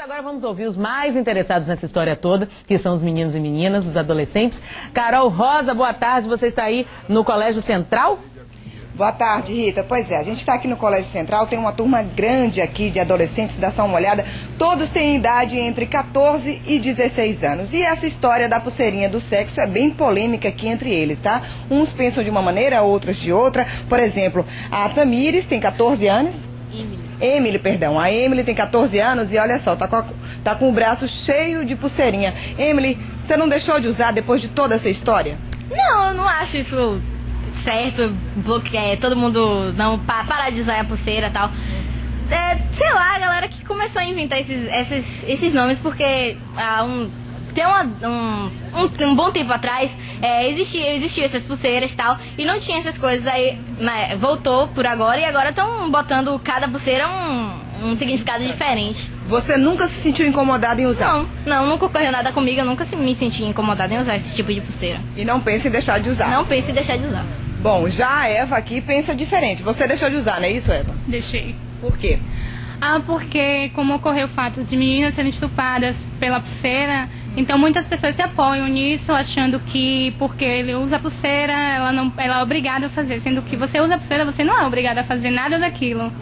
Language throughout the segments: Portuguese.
agora vamos ouvir os mais interessados nessa história toda, que são os meninos e meninas, os adolescentes. Carol Rosa, boa tarde, você está aí no Colégio Central? Boa tarde, Rita. Pois é, a gente está aqui no Colégio Central, tem uma turma grande aqui de adolescentes, dá só uma olhada. Todos têm idade entre 14 e 16 anos. E essa história da pulseirinha do sexo é bem polêmica aqui entre eles, tá? Uns pensam de uma maneira, outros de outra. Por exemplo, a Tamires tem 14 anos. Emily, perdão. A Emily tem 14 anos e olha só, tá com o braço cheio de pulseirinha. Emily, você não deixou de usar depois de toda essa história? Não, eu não acho isso certo, todo mundo não parar de usar a pulseira e tal. Sei lá, a galera que começou a inventar esses nomes, porque tem um bom tempo atrás existiam essas pulseiras e tal, e não tinha essas coisas, aí voltou por agora, e agora estão botando cada pulseira um significado diferente. Você nunca se sentiu incomodada em usar? Não, nunca ocorreu nada comigo, eu nunca me senti incomodada em usar esse tipo de pulseira. E não pense em deixar de usar? Não pense em deixar de usar. Bom, já a Eva aqui pensa diferente. Você deixou de usar, não é isso, Eva? Deixei. Por quê? Porque como ocorreu o fato de meninas serem estupradas pela pulseira, então muitas pessoas se apoiam nisso, achando que porque ele usa a pulseira, ela é obrigada a fazer, sendo que você usa a pulseira, você não é obrigada a fazer nada daquilo.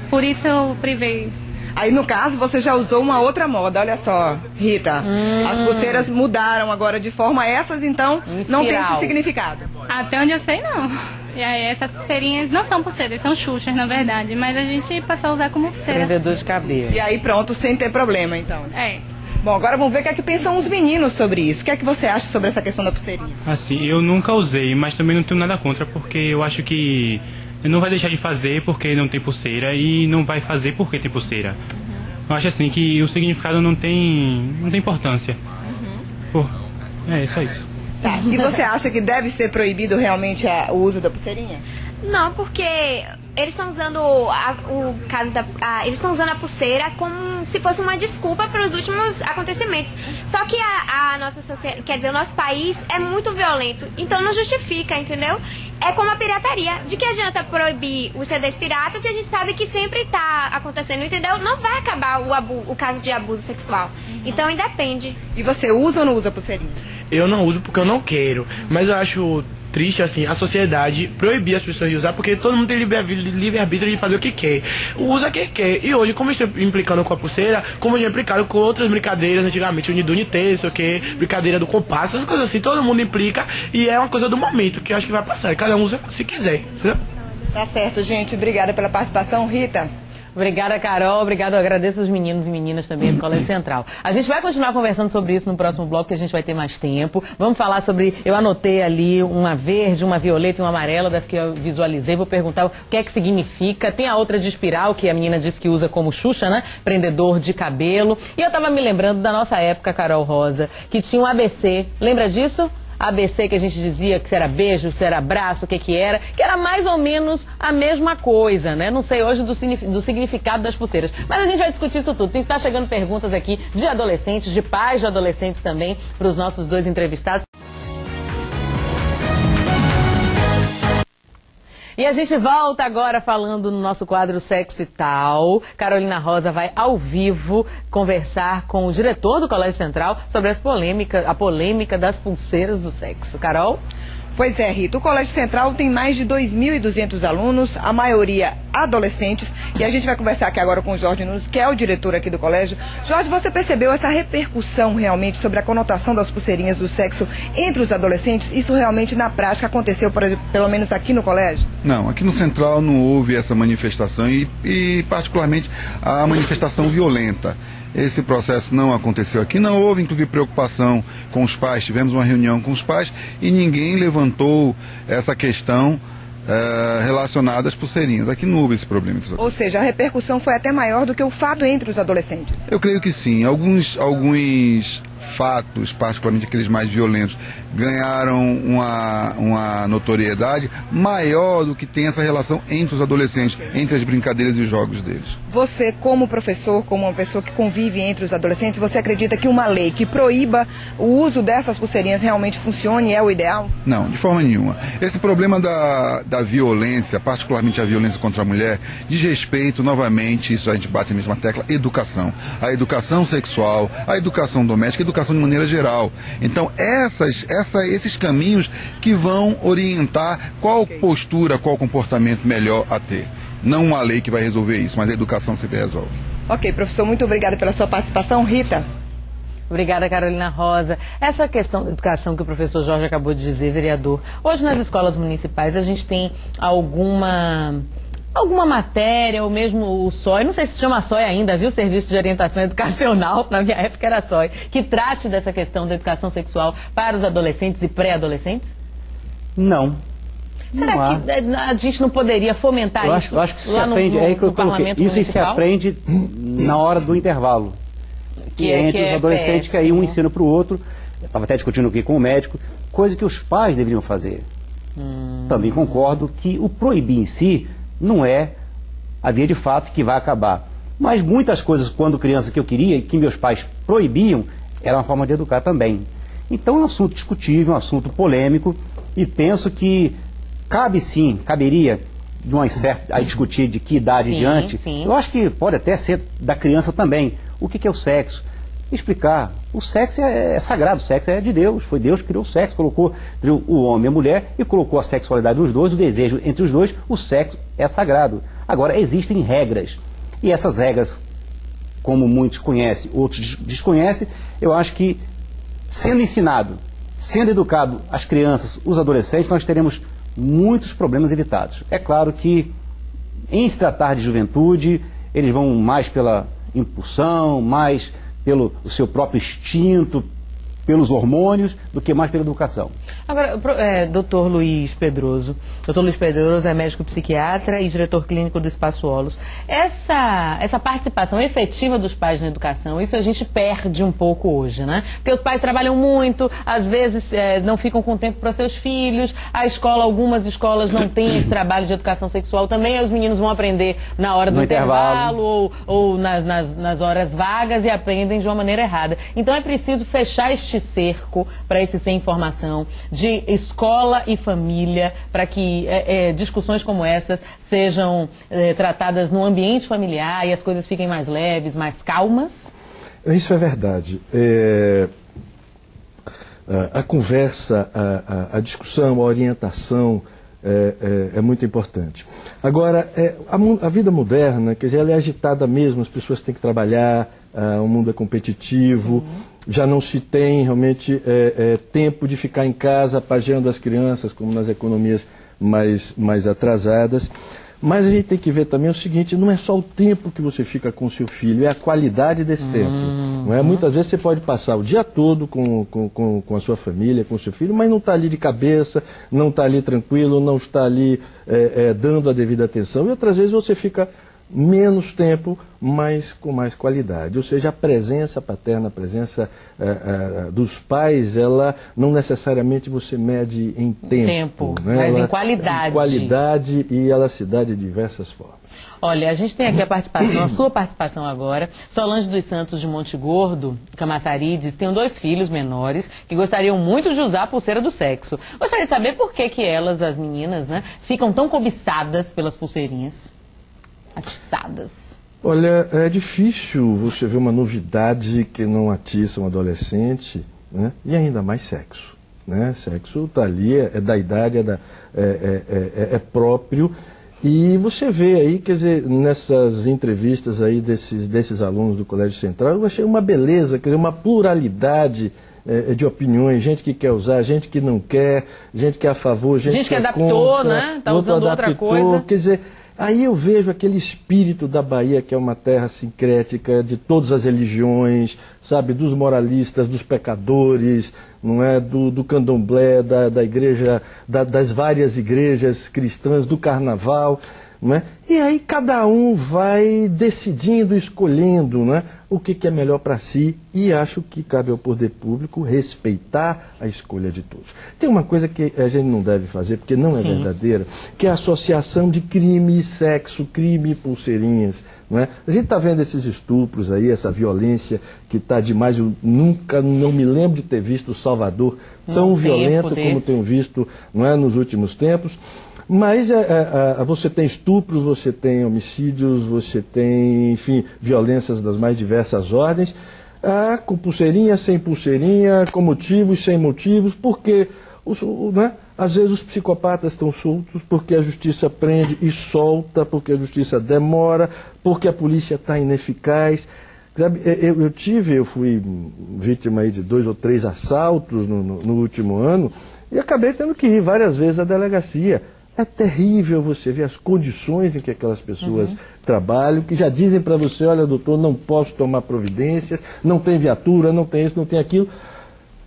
Por isso eu privei. Aí, no caso, você já usou uma outra moda, olha só, Rita. As pulseiras mudaram agora de forma, essas então não tem esse significado. Até onde eu sei, não. E aí, essas pulseirinhas não são pulseiras, são xuxas, na verdade, mas a gente passou a usar como pulseira. Prendedor de cabelo. E aí, pronto, sem ter problema, então. Bom, agora vamos ver o que é que pensam os meninos sobre isso. O que é que você acha sobre essa questão da pulseirinha? Assim, eu nunca usei, mas também não tenho nada contra, porque eu acho que não vai deixar de fazer porque não tem pulseira e não vai fazer porque tem pulseira. Eu acho assim que o significado não tem importância. É só isso. Tá. E você acha que deve ser proibido realmente o uso da pulseirinha? Não, porque eles estão usando eles estão usando a pulseira como se fosse uma desculpa para os últimos acontecimentos. Só que a nossa sociedade, quer dizer, o nosso país é muito violento, então não justifica, entendeu? É como a pirataria. De que adianta proibir os CDs piratas se a gente sabe que sempre está acontecendo, entendeu? Não vai acabar o caso de abuso sexual. Então independe. E você usa ou não usa pulseirinha? Eu não uso porque eu não quero, mas eu acho triste, assim, a sociedade proibir as pessoas de usar, porque todo mundo tem livre-arbítrio de fazer o que quer. Usa quem quer. E hoje, como estão implicando com a pulseira, como já implicaram com outras brincadeiras antigamente, Unidunité, sei o que, brincadeira do compasso, essas coisas assim, todo mundo implica e é uma coisa do momento, que eu acho que vai passar. Cada um usa se quiser. Entendeu? Tá certo, gente. Obrigada pela participação, Rita. Obrigada, Carol. Obrigado, eu agradeço os meninos e meninas também do Colégio Central. A gente vai continuar conversando sobre isso no próximo bloco, que a gente vai ter mais tempo. Vamos falar sobre... Eu anotei ali uma verde, uma violeta e uma amarela, das que eu visualizei. Vou perguntar o que é que significa. Tem a outra de espiral, que a menina disse que usa como Xuxa, né? Prendedor de cabelo. E eu tava me lembrando da nossa época, Carol Rosa, que tinha um ABC. Lembra disso? ABC, que a gente dizia que se era beijo, se era abraço, o que era, que era mais ou menos a mesma coisa, né? Não sei hoje do significado das pulseiras. Mas a gente vai discutir isso tudo. Está chegando perguntas aqui de adolescentes, de pais de adolescentes também, para os nossos dois entrevistados. E a gente volta agora falando no nosso quadro Sexo e Tal. Carolina Rosa vai ao vivo conversar com o diretor do Colégio Central sobre a polêmica das pulseiras do sexo. Carol? Pois é, Rita, o Colégio Central tem mais de 2.200 alunos, a maioria adolescentes, e a gente vai conversar aqui agora com o Jorge Nunes, que é o diretor aqui do colégio. Jorge, você percebeu essa repercussão realmente sobre a conotação das pulseirinhas do sexo entre os adolescentes? Isso realmente na prática aconteceu, pelo menos aqui no colégio? Não, aqui no Central não houve essa manifestação e particularmente a manifestação violenta. Esse processo não aconteceu aqui, não houve inclusive preocupação com os pais, tivemos uma reunião com os pais e ninguém levantou essa questão relacionada às pulseirinhas. Aqui não houve esse problema. Ou seja, a repercussão foi até maior do que o fato entre os adolescentes. Eu creio que sim. Alguns fatos, particularmente aqueles mais violentos, ganharam uma notoriedade maior do que tem essa relação entre os adolescentes, entre as brincadeiras e os jogos deles. Você, como professor, como uma pessoa que convive entre os adolescentes, você acredita que uma lei que proíba o uso dessas pulseirinhas realmente funcione e é o ideal? Não, de forma nenhuma. Esse problema da violência, particularmente a violência contra a mulher, diz respeito, novamente, isso a gente bate a mesma tecla, educação. A educação sexual, a educação doméstica, a educação de maneira geral. Então, esses caminhos que vão orientar qual postura, qual comportamento melhor a ter. Não uma lei que vai resolver isso, mas a educação sempre resolve. Ok, professor, muito obrigada pela sua participação. Rita? Obrigada, Carolina Rosa. Essa questão da educação que o professor Jorge acabou de dizer, vereador, hoje nas escolas municipais a gente tem alguma matéria, ou mesmo o SOI, não sei se chama SOI ainda, viu? Serviço de Orientação Educacional, na minha época era SOI, que trate dessa questão da educação sexual para os adolescentes e pré-adolescentes? Não. Será que a gente não poderia fomentar isso? Eu acho que se aprende, no Parlamento Municipal? Isso se aprende na hora do intervalo. Que é entre os adolescentes, que aí um ensina para o outro. Eu estava até discutindo aqui com o médico, coisa que os pais deveriam fazer. Também concordo que o proibir em si não é a via de fato que vai acabar. Mas muitas coisas, quando criança, que eu queria, que meus pais proibiam, era uma forma de educar também. Então é um assunto discutível, um assunto polêmico, e penso que caberia de uma certa, a discutir de que idade diante. Sim. Eu acho que pode até ser da criança também. O que é o sexo? Explicar. O sexo é sagrado, o sexo é de Deus. Foi Deus que criou o sexo, colocou entre o homem e a mulher e colocou a sexualidade dos dois, o desejo entre os dois. O sexo é sagrado. Agora, existem regras. E essas regras, como muitos conhecem, outros desconhecem, eu acho que sendo ensinado, sendo educado as crianças, os adolescentes, nós teremos muitos problemas evitados. É claro que, em se tratar de juventude, eles vão mais pela impulsão, mais pelo seu próprio instinto, pelos hormônios, do que mais pela educação. Agora, doutor Luiz Pedroso. Doutor Luiz Pedroso é médico psiquiatra e diretor clínico do Espaço Olos. Essa participação efetiva dos pais na educação, isso a gente perde um pouco hoje, né? Porque os pais trabalham muito, às vezes não ficam com tempo para seus filhos, algumas escolas não têm esse trabalho de educação sexual também, aí os meninos vão aprender na hora do intervalo ou nas horas vagas e aprendem de uma maneira errada. Então é preciso fechar este cerco para esse sem informação de escola e família, para que discussões como essas sejam tratadas no ambiente familiar e as coisas fiquem mais leves, mais calmas? Isso é verdade. A conversa, a discussão, a orientação é muito importante. Agora, a vida moderna, quer dizer, ela é agitada mesmo, as pessoas têm que trabalhar, o mundo é competitivo. Sim. Já não se tem realmente tempo de ficar em casa pageando as crianças, como nas economias mais atrasadas. Mas a gente tem que ver também o seguinte, não é só o tempo que você fica com o seu filho, é a qualidade desse tempo. Não é? Muitas vezes você pode passar o dia todo com a sua família, com o seu filho, mas não está ali de cabeça, não está ali tranquilo, não está ali dando a devida atenção. E outras vezes você fica menos tempo, mas com mais qualidade. Ou seja, a presença paterna, a presença dos pais, ela não necessariamente você mede em tempo, né? Mas em qualidade. Em qualidade, e ela se dá de diversas formas. Olha, a gente tem aqui a sua participação agora. Solange dos Santos de Monte Gordo, Camaçari, diz que tem 2 filhos menores que gostariam muito de usar a pulseira do sexo. Gostaria de saber por que elas, as meninas, né, ficam tão cobiçadas pelas pulseirinhas. Atiçadas. Olha, é difícil você ver uma novidade que não atiça um adolescente, né? E ainda mais sexo, né? Sexo está ali, é da idade, é próprio. E você vê aí, quer dizer, nessas entrevistas aí desses alunos do Colégio Central, eu achei uma beleza, quer dizer, uma pluralidade de opiniões, gente que quer usar, gente que não quer, gente que é a favor, gente que adaptou, contra, né? Está usando outra coisa. Quer dizer, aí eu vejo aquele espírito da Bahia, que é uma terra sincrética de todas as religiões, sabe, dos moralistas, dos pecadores, não é, do candomblé, da igreja, das várias igrejas cristãs, do carnaval. não é? E aí cada um vai decidindo, escolhendo, não é, o que é melhor para si, e acho que cabe ao poder público respeitar a escolha de todos. Tem uma coisa que a gente não deve fazer, porque não é verdadeira, que é a associação de crime e sexo, crime e pulseirinhas. Não é? A gente está vendo esses estupros aí, essa violência que está demais. Eu nunca, não me lembro de ter visto Salvador tão violento como tenho visto, não é, nos últimos tempos. Mas você tem estupros, você tem homicídios, você tem, enfim, violências das mais diversas ordens, com pulseirinha, sem pulseirinha, com motivos, sem motivos, porque né, às vezes os psicopatas estão soltos, porque a justiça prende e solta, porque a justiça demora, porque a polícia está ineficaz. Sabe, eu fui vítima aí de 2 ou 3 assaltos no último ano e acabei tendo que ir várias vezes à delegacia. É terrível você ver as condições em que aquelas pessoas trabalham, que já dizem para você, olha, doutor, não posso tomar providências, não tem viatura, não tem isso, não tem aquilo.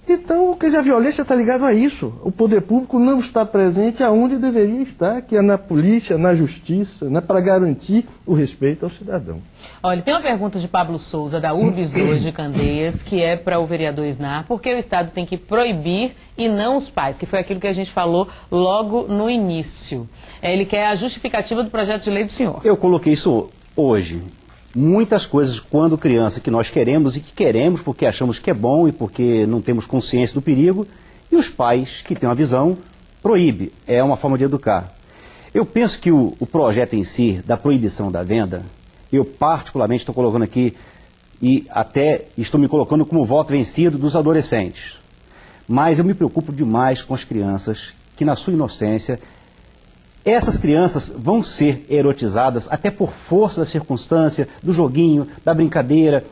Então, quer dizer, a violência está ligada a isso. O poder público não está presente aonde deveria estar, que é na polícia, na justiça, né, para garantir o respeito ao cidadão. Olha, tem uma pergunta de Pablo Souza, da Urbis 2 de Candeias, que é para o vereador Isnar. Por que o Estado tem que proibir e não os pais? Que foi aquilo que a gente falou logo no início. Ele quer a justificativa do projeto de lei do senhor. Eu coloquei isso hoje. Muitas coisas, quando criança, que nós queremos e que queremos porque achamos que é bom e porque não temos consciência do perigo, e os pais, que têm uma visão, proíbe. É uma forma de educar. Eu penso que o projeto em si, da proibição da venda, eu particularmente estou colocando aqui, e até estou me colocando como voto vencido dos adolescentes. Mas eu me preocupo demais com as crianças, que na sua inocência, essas crianças vão ser erotizadas até por força da circunstância, do joguinho, da brincadeira.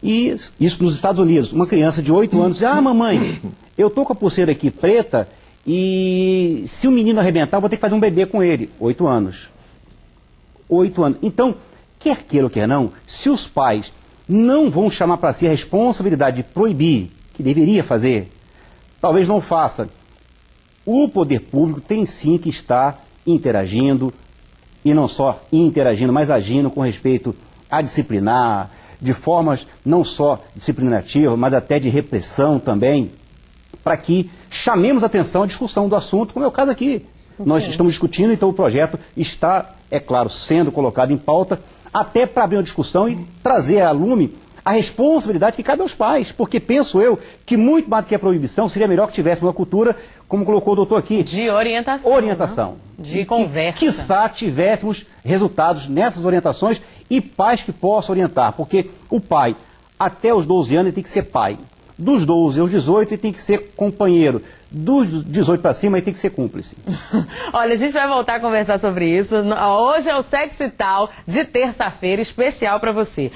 E isso nos Estados Unidos. Uma criança de 8 anos diz, mamãe, eu tô com a pulseira aqui preta e se o menino arrebentar, eu vou ter que fazer um bebê com ele. 8 anos. 8 anos. Então, quer queira ou quer não, se os pais não vão chamar para si a responsabilidade de proibir, que deveria fazer, talvez não faça. O poder público tem sim que estar interagindo, e não só interagindo, mas agindo com respeito a disciplinar, de formas não só disciplinativas, mas até de repressão também, para que chamemos atenção à discussão do assunto, como é o caso aqui. Sim. Nós estamos discutindo, então o projeto está, é claro, sendo colocado em pauta, até para abrir uma discussão e trazer à lume a responsabilidade que cabe aos pais, porque penso eu que muito mais do que a proibição, seria melhor que tivéssemos uma cultura, como colocou o doutor aqui, de orientação. Orientação. Né? De conversa. Quiçá tivéssemos resultados nessas orientações e pais que possam orientar, porque o pai, até os 12 anos, ele tem que ser pai. Dos 12 aos 18, ele tem que ser companheiro. Dos 18 para cima, ele tem que ser cúmplice. Olha, a gente vai voltar a conversar sobre isso. Hoje é o Sexo e Tal, de terça-feira, especial para você.